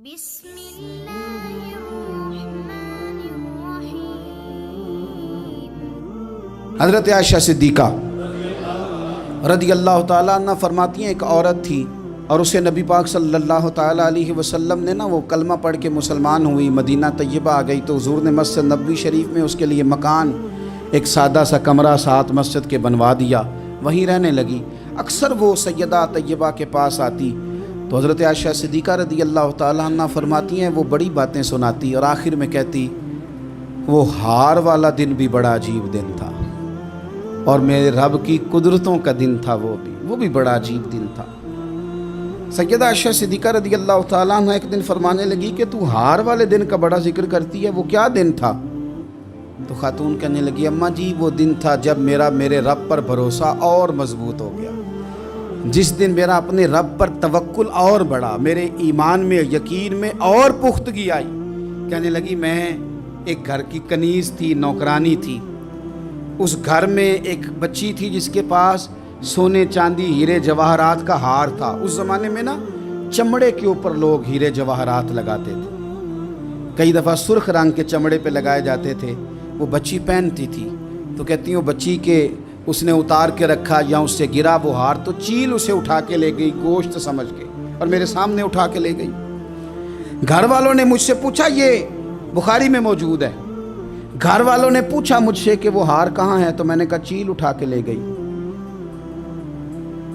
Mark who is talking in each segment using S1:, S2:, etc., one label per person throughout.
S1: بسم اللہ الرحمن الرحیم۔
S2: حضرت عائشہ صدیقہ رضی اللہ تعالیٰ عنہ فرماتی ہیں ایک عورت تھی اور اسے نبی پاک صلی اللہ تعالیٰ علیہ وسلم نے وہ کلمہ پڑھ کے مسلمان ہوئی، مدینہ طیبہ آ گئی تو حضور نے مسجد نبوی شریف میں اس کے لیے مکان، ایک سادہ سا کمرہ ساتھ مسجد کے بنوا دیا، وہیں رہنے لگی۔ اکثر وہ سیدہ طیبہ کے پاس آتی تو حضرت عائشہ صدیقہ رضی اللہ تعالیٰ عنہ فرماتی ہیں وہ بڑی باتیں سناتی اور آخر میں کہتی وہ ہار والا دن بھی بڑا عجیب دن تھا اور میرے رب کی قدرتوں کا دن تھا، وہ بھی بڑا عجیب دن تھا۔ سیدہ عائشہ صدیقہ رضی اللہ تعالیٰ عنہ ایک دن فرمانے لگی کہ تو ہار والے دن کا بڑا ذکر کرتی ہے، وہ کیا دن تھا؟ تو خاتون کہنے لگی اماں جی وہ دن تھا جب میرے رب پر بھروسہ اور مضبوط ہو گیا، جس دن میرا اپنے رب پر توکل اور بڑھا، میرے ایمان میں یقین میں اور پختگی آئی۔ کہنے لگی میں ایک گھر کی کنیز تھی، نوکرانی تھی، اس گھر میں ایک بچی تھی جس کے پاس سونے چاندی ہیرے جواہرات کا ہار تھا۔ اس زمانے میں چمڑے کے اوپر لوگ ہیرے جواہرات لگاتے تھے، کئی دفعہ سرخ رنگ کے چمڑے پہ لگائے جاتے تھے، وہ بچی پہنتی تھی تو کہتی ہوں بچی کے اس نے اتار کے رکھا یا اس سے گرا وہ ہار تو چیل اسے اٹھا کے لے گئی گوشت سمجھ کے اور میرے سامنے اٹھا کے لے گئی۔ گھر والوں نے مجھ سے پوچھا، یہ بخاری میں موجود ہے، گھر والوں نے پوچھا مجھ سے کہ وہ ہار کہاں ہے تو میں نے کہا چیل اٹھا کے لے گئی۔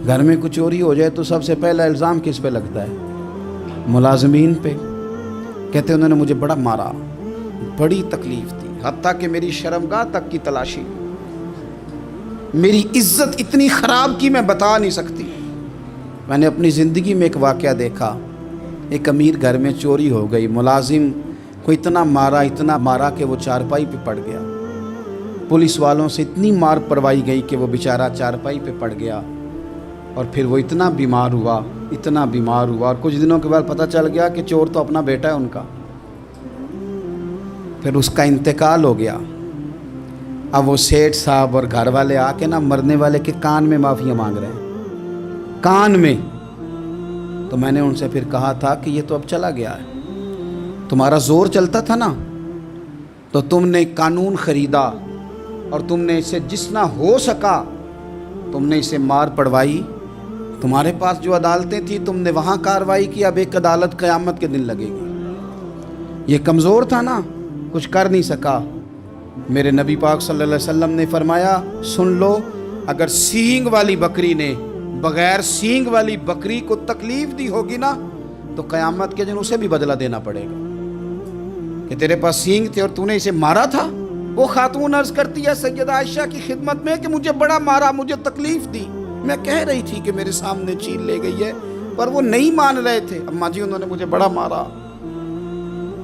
S2: گھر میں کچھ چوری ہو جائے تو سب سے پہلا الزام کس پہ لگتا ہے؟ ملازمین پہ۔ کہتے انہوں نے مجھے بڑا مارا، بڑی تکلیف تھی، حتیٰ کہ میری شرمگاہ تک کی تلاشی، میری عزت اتنی خراب کی میں بتا نہیں سکتی۔ میں نے اپنی زندگی میں ایک واقعہ دیکھا، ایک امیر گھر میں چوری ہو گئی، ملازم کو اتنا مارا کہ وہ چارپائی پہ پڑ گیا، پولیس والوں سے اتنی مار پڑوائی گئی کہ وہ بیچارہ چارپائی پہ پڑ گیا اور پھر وہ اتنا بیمار ہوا اور کچھ دنوں کے بعد پتہ چل گیا کہ چور تو اپنا بیٹا ہے ان کا، پھر اس کا انتقال ہو گیا۔ اب وہ سیٹھ صاحب اور گھر والے آ کے مرنے والے کے کان میں معافی مانگ رہے ہیں، کان میں۔ تو میں نے ان سے پھر کہا تھا کہ یہ تو اب چلا گیا ہے، تمہارا زور چلتا تھا نا تو تم نے قانون خریدا اور تم نے اسے جتنا ہو سکا تم نے اسے مار پڑوائی، تمہارے پاس جو عدالتیں تھیں تم نے وہاں کارروائی کی، اب ایک عدالت قیامت کے دن لگے گی۔ یہ کمزور تھا نا، کچھ کر نہیں سکا۔ میرے نبی پاک صلی اللہ علیہ وسلم نے فرمایا سن لو، اگر سینگ والی بکری نے بغیر سینگ والی بکری کو تکلیف دی ہوگی نا تو قیامت کے دن اسے بھی بدلہ دینا پڑے گا کہ تیرے پاس سینگ تھے اور تو نے اسے مارا تھا۔ وہ خاتون عرض کرتی ہے سیدہ عائشہ کی خدمت میں کہ مجھے بڑا مارا، مجھے تکلیف دی، میں کہہ رہی تھی کہ میرے سامنے چیل لے گئی ہے پر وہ نہیں مان رہے تھے، اماں جی انہوں نے مجھے بڑا مارا۔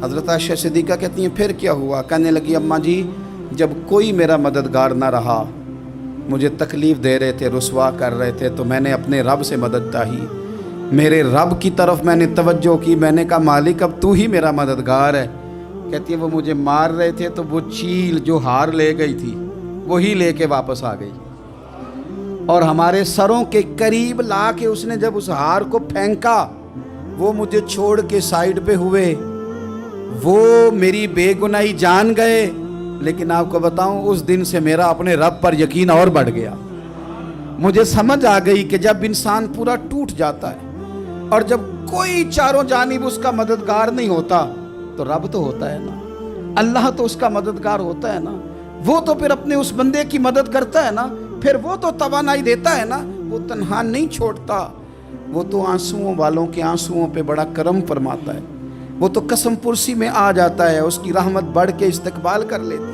S2: حضرت عائشہ صدیقہ کہتی ہیں پھر کیا ہوا؟ کہنے لگی اماں جی جب کوئی میرا مددگار نہ رہا، مجھے تکلیف دے رہے تھے، رسوا کر رہے تھے، تو میں نے اپنے رب سے مدد چاہی، میرے رب کی طرف میں نے توجہ کی، میں نے کہا مالک اب تو ہی میرا مددگار ہے۔ کہتی ہے وہ مجھے مار رہے تھے تو وہ چیل جو ہار لے گئی تھی وہی لے کے واپس آ گئی اور ہمارے سروں کے قریب لا کے اس نے جب اس ہار کو پھینکا وہ مجھے چھوڑ کے سائیڈ پہ ہوئے، وہ میری بے گناہی جان گئے، لیکن آپ کو بتاؤں اس دن سے میرا اپنے رب پر یقین اور بڑھ گیا۔ مجھے سمجھ آ گئی کہ جب انسان پورا ٹوٹ جاتا ہے اور جب کوئی چاروں جانب اس کا مددگار نہیں ہوتا تو رب تو ہوتا ہے نا، اللہ تو اس کا مددگار ہوتا ہے نا، وہ تو پھر اپنے اس بندے کی مدد کرتا ہے نا، پھر وہ تو توانائی دیتا ہے نا، وہ تنہا نہیں چھوڑتا، وہ تو آنسوؤں والوں کے آنسوؤں پہ بڑا کرم فرماتا ہے، وہ تو قسم پرسی میں آ جاتا ہے، اس کی رحمت بڑھ کے استقبال کر لیتی ہے۔